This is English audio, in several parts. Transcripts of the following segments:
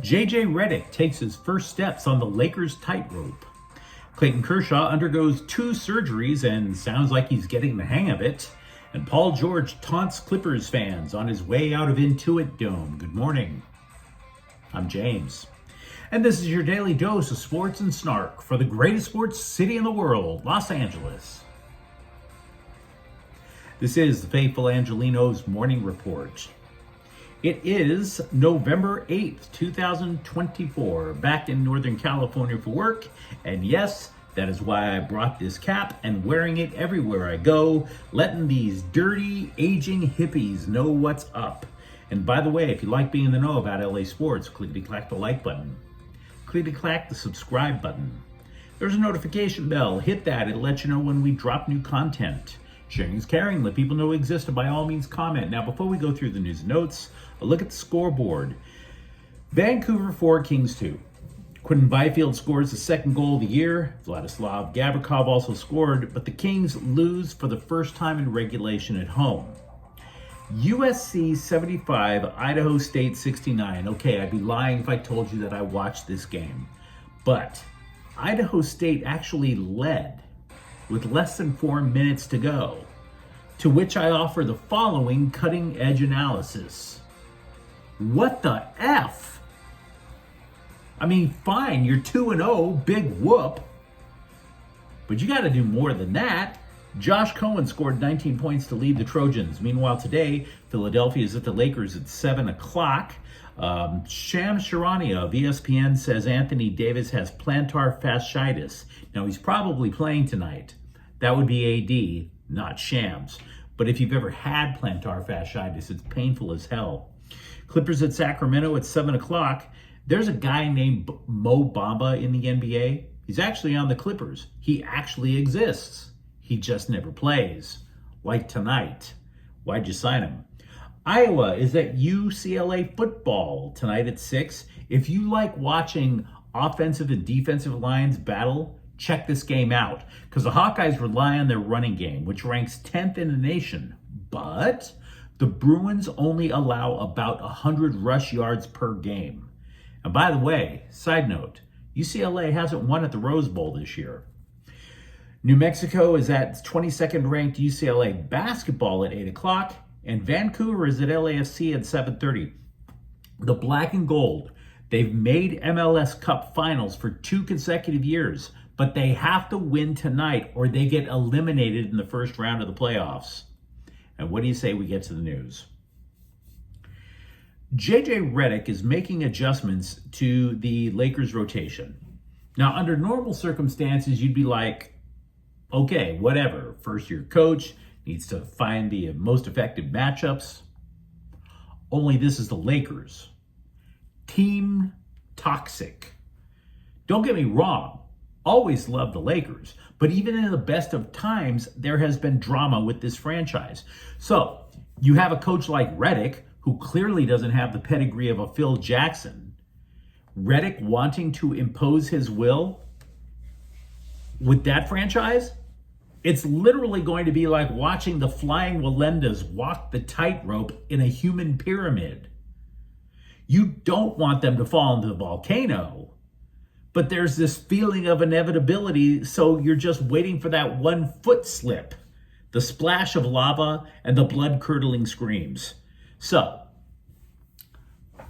Redick takes his first steps on the Lakers' tightrope. Clayton Kershaw undergoes 2 surgeries and sounds like he's getting the hang of it. And Paul George taunts Clippers fans on his way out of Intuit Dome. Good morning. I'm James. And this is your daily dose of sports and snark for the greatest sports city in the world, Los Angeles. This is the faithful Angelenos morning report. It is November 8th, 2024, back in Northern California for work. And yes, that is why I brought this cap and wearing it everywhere I go, letting these dirty, aging hippies know what's up. And by the way, if you like being in the know about LA sports, clickety-clack the like button. Clickety-clack the subscribe button. There's a notification bell. Hit that. It'll let you know when we drop new content. Sharing is caring. Let people know we exist, and by all means comment. Now, before we go through the news and notes, a look at the scoreboard. Vancouver 4, Kings 2. Quinton Byfield scores the second goal of the year. Vladislav Gavrikov also scored, but the Kings lose for the first time in regulation at home. USC 75, Idaho State 69. Okay, I'd be lying if I told you that I watched this game. But Idaho State actually led with less than 4 minutes to go, to which I offer the following cutting-edge analysis. What the F? I mean, fine, you're 2-0, big whoop. But you got to do more than that. Josh Cohen scored 19 points to lead the Trojans. Meanwhile, today, Philadelphia is at the Lakers at 7 o'clock. Shams Charania of ESPN says Anthony Davis has plantar fasciitis. Now, he's probably playing tonight. That would be AD, not Shams. But if you've ever had plantar fasciitis, it's painful as hell. Clippers at Sacramento at 7 o'clock. There's a guy named Mo Bamba in the NBA. He's actually on the Clippers. He actually exists. He just never plays. Like tonight. Why'd you sign him? Iowa is at UCLA football tonight at 6. If you like watching offensive and defensive lines battle, check this game out. Because the Hawkeyes rely on their running game, which ranks 10th in the nation. But the Bruins only allow about 100 rush yards per game. And by the way, side note, UCLA hasn't won at the Rose Bowl this year. New Mexico is at 22nd ranked UCLA basketball at 8 o'clock. And Vancouver is at LAFC at 7:30. The black and gold, they've made MLS Cup finals for 2 consecutive years, but they have to win tonight or they get eliminated in the first round of the playoffs. And what do you say we get to the news? Redick is making adjustments to the Lakers rotation. Now, under normal circumstances, you'd be like, okay, whatever. First-year coach needs to find the most effective matchups. Only this is the Lakers. Team toxic. Don't get me wrong. Always love the Lakers. But even in the best of times, there has been drama with this franchise. So you have a coach like Redick, who clearly doesn't have the pedigree of a Phil Jackson. Redick wanting to impose his will with that franchise? It's literally going to be like watching the flying Walendas walk the tightrope in a human pyramid. You don't want them to fall into the volcano, but there's this feeling of inevitability, so you're just waiting for that one foot slip, the splash of lava, and the blood-curdling screams. So,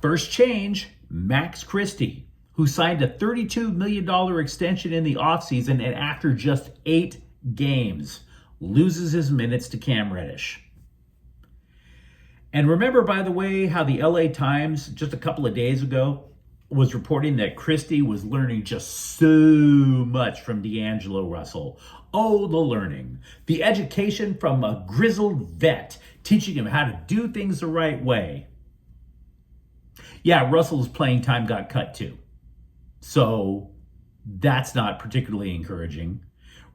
first change, Max Christie, who signed a $32 million extension in the offseason and after just 8 games, loses his minutes to Cam Reddish. And remember, by the way, how the LA Times just a couple of days ago was reporting that Christie was learning just so much from D'Angelo Russell. Oh, the learning. The education from a grizzled vet, teaching him how to do things the right way. Yeah, Russell's playing time got cut too. So that's not particularly encouraging.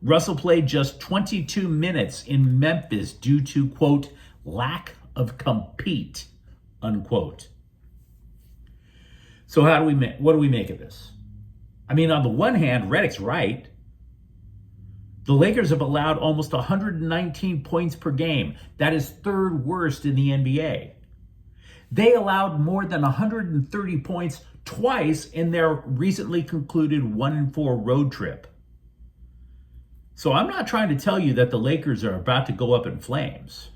Russell played just 22 minutes in Memphis due to, quote, lack of compete, unquote. So what do we make of this? I mean, on the one hand, Redick's right. The Lakers have allowed almost 119 points per game. That is third worst in the NBA. They allowed more than 130 points twice in their recently concluded 1-4 road trip. So I'm not trying to tell you that the Lakers are about to go up in flames.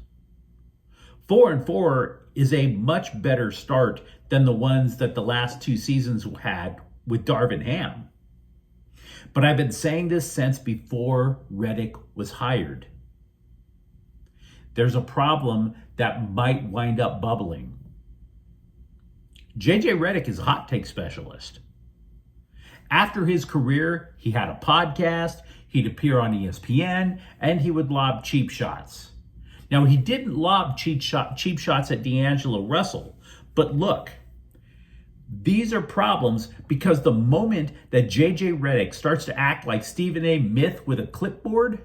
4-4 is a much better start than the ones that the last two seasons had with Darvin Ham. But I've been saying this since before Redick was hired. There's a problem that might wind up bubbling. JJ Redick is a hot take specialist. After his career, he had a podcast, he'd appear on ESPN, and he would lob cheap shots. Now, he didn't lob cheap shots at D'Angelo Russell, but look, these are problems because the moment that JJ Redick starts to act like Stephen A. Smith with a clipboard,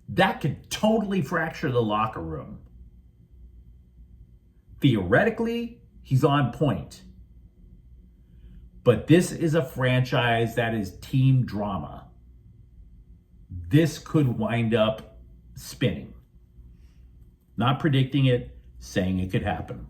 that could totally fracture the locker room. Theoretically, he's on point. But this is a franchise that is team drama. This could wind up spinning. Not predicting it, saying it could happen.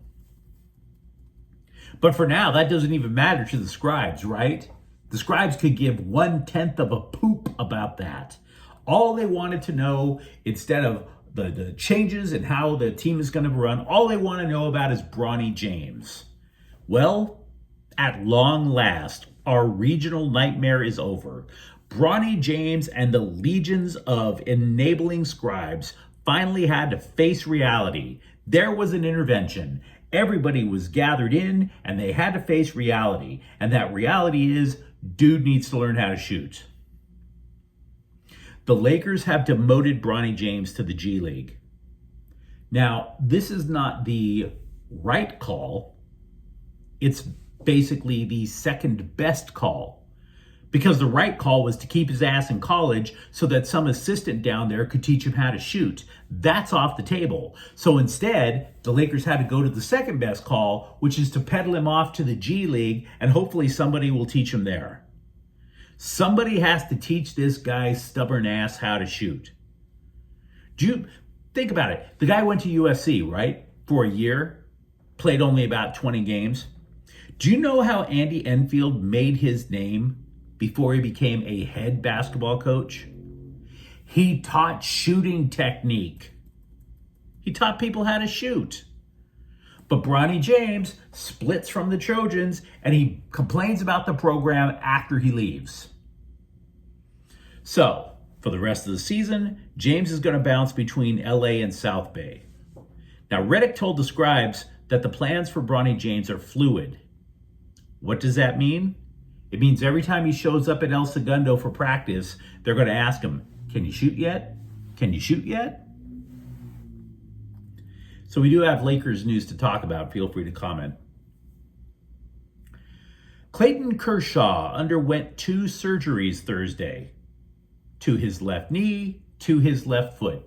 But for now, that doesn't even matter to the scribes, right? The scribes could give 1/10 of a poop about that. All they wanted to know, instead of the changes and how the team is going to run, all they want to know about is Bronny James. Well, at long last, our regional nightmare is over. Bronny James and the legions of enabling scribes finally had to face reality. There was an intervention. Everybody was gathered in and they had to face reality. And that reality is, dude needs to learn how to shoot. The Lakers have demoted Bronny James to the G League. Now, this is not the right call. It's basically the second best call, because the right call was to keep his ass in college so that some assistant down there could teach him how to shoot. That's off the table. So instead, the Lakers had to go to the second best call, which is to peddle him off to the G League, and hopefully somebody will teach him there. Somebody has to teach this guy's stubborn ass how to shoot. Do you think about it? The guy went to USC, right? For a year, played only about 20 games. Do you know how Andy Enfield made his name before he became a head basketball coach? He taught shooting technique. He taught people how to shoot. But Bronny James splits from the Trojans and he complains about the program after he leaves. So, for the rest of the season, James is going to bounce between LA and South Bay. Now, Redick told the scribes that the plans for Bronny James are fluid. What does that mean? It means every time he shows up at El Segundo for practice, they're going to ask him, "Can you shoot yet? Can you shoot yet?" So we do have Lakers news to talk about. Feel free to comment. Clayton Kershaw underwent 2 surgeries Thursday. To his left knee, to his left foot.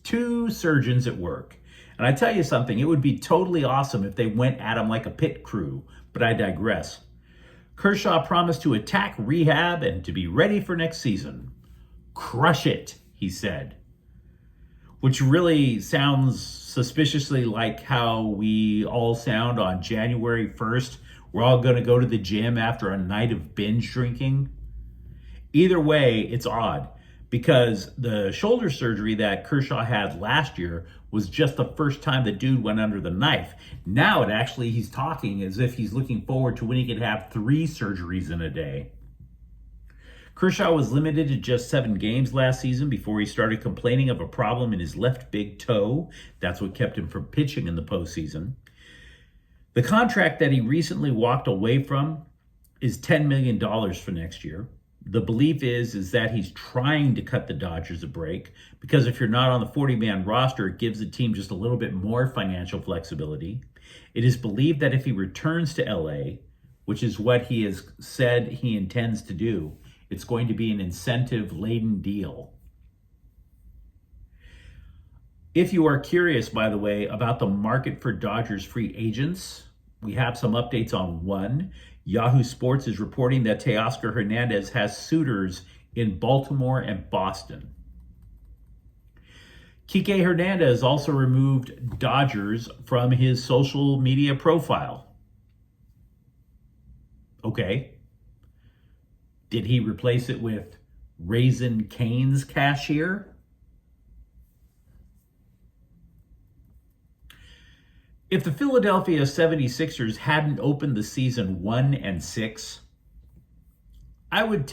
2 surgeons at work. And I tell you something, it would be totally awesome if they went at him like a pit crew, but I digress. Kershaw promised to attack rehab and to be ready for next season. Crush it, he said. Which really sounds suspiciously like how we all sound on January 1st. We're all going to go to the gym after a night of binge drinking. Either way, it's odd because the shoulder surgery that Kershaw had last year was just the first time the dude went under the knife. Now he's talking as if he's looking forward to when he could have 3 surgeries in a day. Kershaw was limited to just 7 games last season before he started complaining of a problem in his left big toe. That's what kept him from pitching in the postseason. The contract that he recently walked away from is $10 million for next year. The belief is that he's trying to cut the Dodgers a break because if you're not on the 40-man roster, it gives the team just a little bit more financial flexibility. It is believed that if he returns to LA, which is what he has said he intends to do, it's going to be an incentive-laden deal. If you are curious, by the way, about the market for Dodgers free agents, we have some updates on one. Yahoo Sports is reporting that Teoscar Hernandez has suitors in Baltimore and Boston. Kike Hernandez also removed Dodgers from his social media profile. Okay. Did he replace it with Raising Cane's cashier? If the Philadelphia 76ers hadn't opened the season 1-6, I would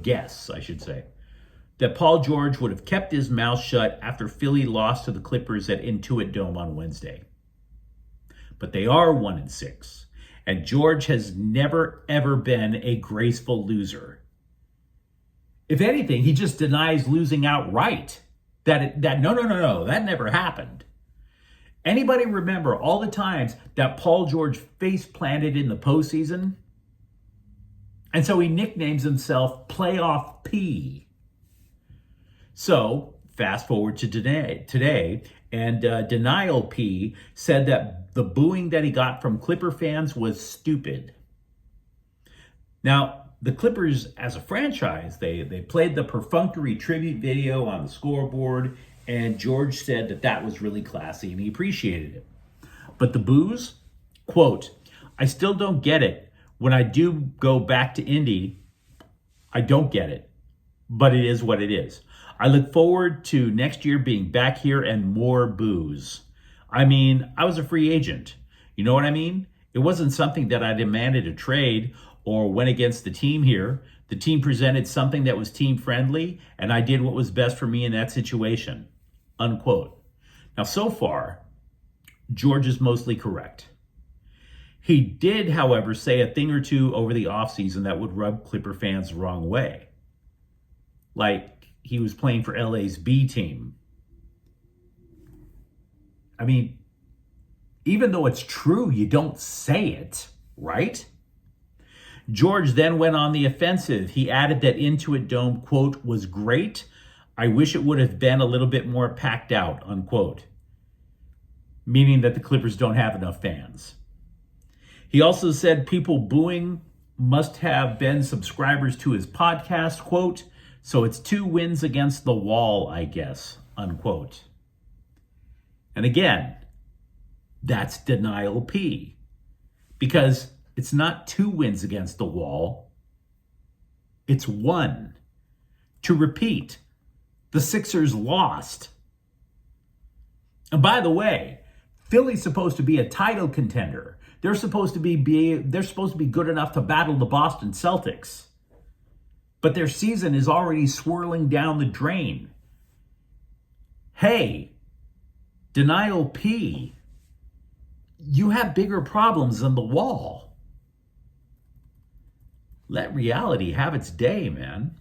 guess, that Paul George would have kept his mouth shut after Philly lost to the Clippers at Intuit Dome on Wednesday. But they are 1-6, and George has never, ever been a graceful loser. If anything, he just denies losing outright. No, that never happened. Anybody remember all the times that Paul George face planted in the postseason? And so he nicknames himself Playoff P. So fast forward to today, and Denial P said that the booing that he got from Clipper fans was stupid. Now, the Clippers, as a franchise, they played the perfunctory tribute video on the scoreboard, and George said that was really classy and he appreciated it. But the boos, quote, "I still don't get it. When I do go back to Indy, I don't get it. But it is what it is. I look forward to next year being back here and more boos. I mean, I was a free agent. You know what I mean? It wasn't something that I demanded a trade or went against the team here. The team presented something that was team friendly, and I did what was best for me in that situation," unquote. Now, so far, George is mostly correct. He did, however, say a thing or two over the offseason that would rub Clipper fans the wrong way. Like he was playing for LA's B team. I mean, even though it's true, you don't say it, right? George then went on the offensive. He added that Intuit Dome, quote, "was great. I wish it would have been a little bit more packed out," unquote. Meaning that the Clippers don't have enough fans. He also said people booing must have been subscribers to his podcast, quote, "So it's 2 wins against the wall, I guess," unquote. And again, that's Denial P. Because it's not 2 wins against the wall. It's 1. To repeat, the Sixers lost. And by the way, Philly's supposed to be a title contender. They're supposed to be good enough to battle the Boston Celtics. But their season is already swirling down the drain. Hey, Denial P, you have bigger problems than the wall. Let reality have its day, man.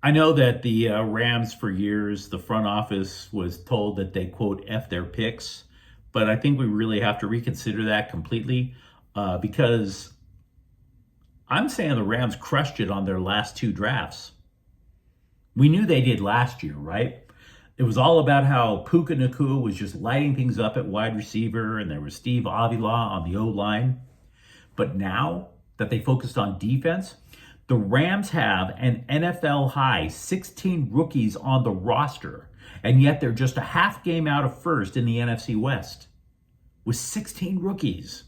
I know that the Rams, for years, the front office was told that they, quote, "F their picks." But I think we really have to reconsider that completely because I'm saying the Rams crushed it on their last 2 drafts. We knew they did last year, right? It was all about how Puka Nacua was just lighting things up at wide receiver, and there was Steve Avila on the O-line. But now that they focused on defense, the Rams have an NFL high 16 rookies on the roster, and yet they're just a half game out of first in the NFC West with 16 rookies.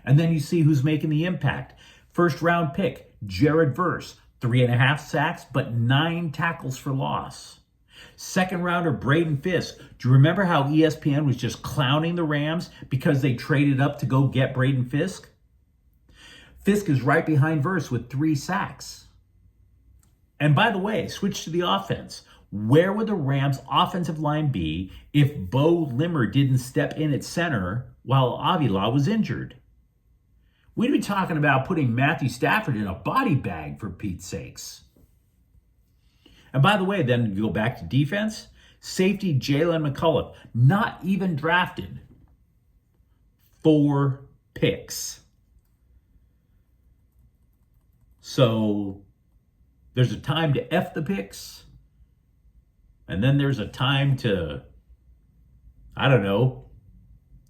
And then you see who's making the impact. First round pick, Jared Verse, 3.5 sacks, but 9 tackles for loss. Second rounder, Braden Fisk. Do you remember how ESPN was just clowning the Rams because they traded up to go get Braden Fisk? Fisk is right behind Verse with 3 sacks. And by the way, switch to the offense. Where would the Rams' offensive line be if Bo Limmer didn't step in at center while Avila was injured? We'd be talking about putting Matthew Stafford in a body bag, for Pete's sakes. And by the way, then you go back to defense. Safety Jalen McCullough, not even drafted. 4 picks. So there's a time to F the picks. And then there's a time to, I don't know,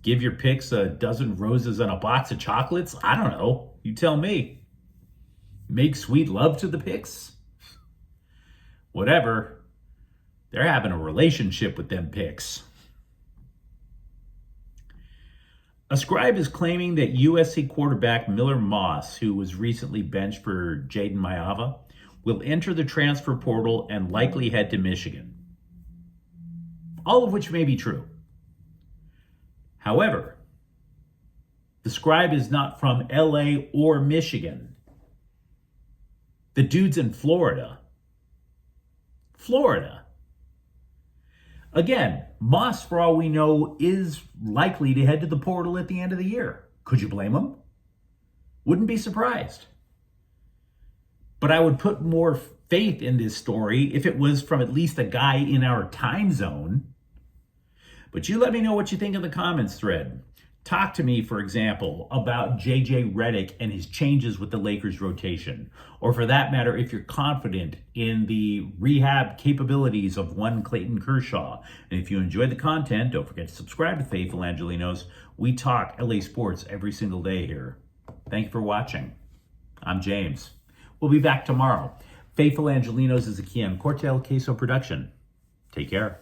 give your picks a dozen roses and a box of chocolates. I don't know. You tell me. Make sweet love to the picks. whatever, they're having a relationship with them picks. A scribe is claiming that USC quarterback Miller Moss, who was recently benched for Jaden Mayava, will enter the transfer portal and likely head to Michigan. All of which may be true. However, the scribe is not from LA or Michigan. The dude's in Florida. Florida. Again, Moss, for all we know, is likely to head to the portal at the end of the year. Could you blame him? Wouldn't be surprised. But I would put more faith in this story if it was from at least a guy in our time zone. But you let me know what you think in the comments thread. Talk to me, for example, about JJ Redick and his changes with the Lakers rotation. Or for that matter, if you're confident in the rehab capabilities of one Clayton Kershaw. And if you enjoyed the content, don't forget to subscribe to Faithful Angelenos. We talk LA sports every single day here. Thank you for watching. I'm James. We'll be back tomorrow. Faithful Angelenos is a Kian Cortel Queso production. Take care.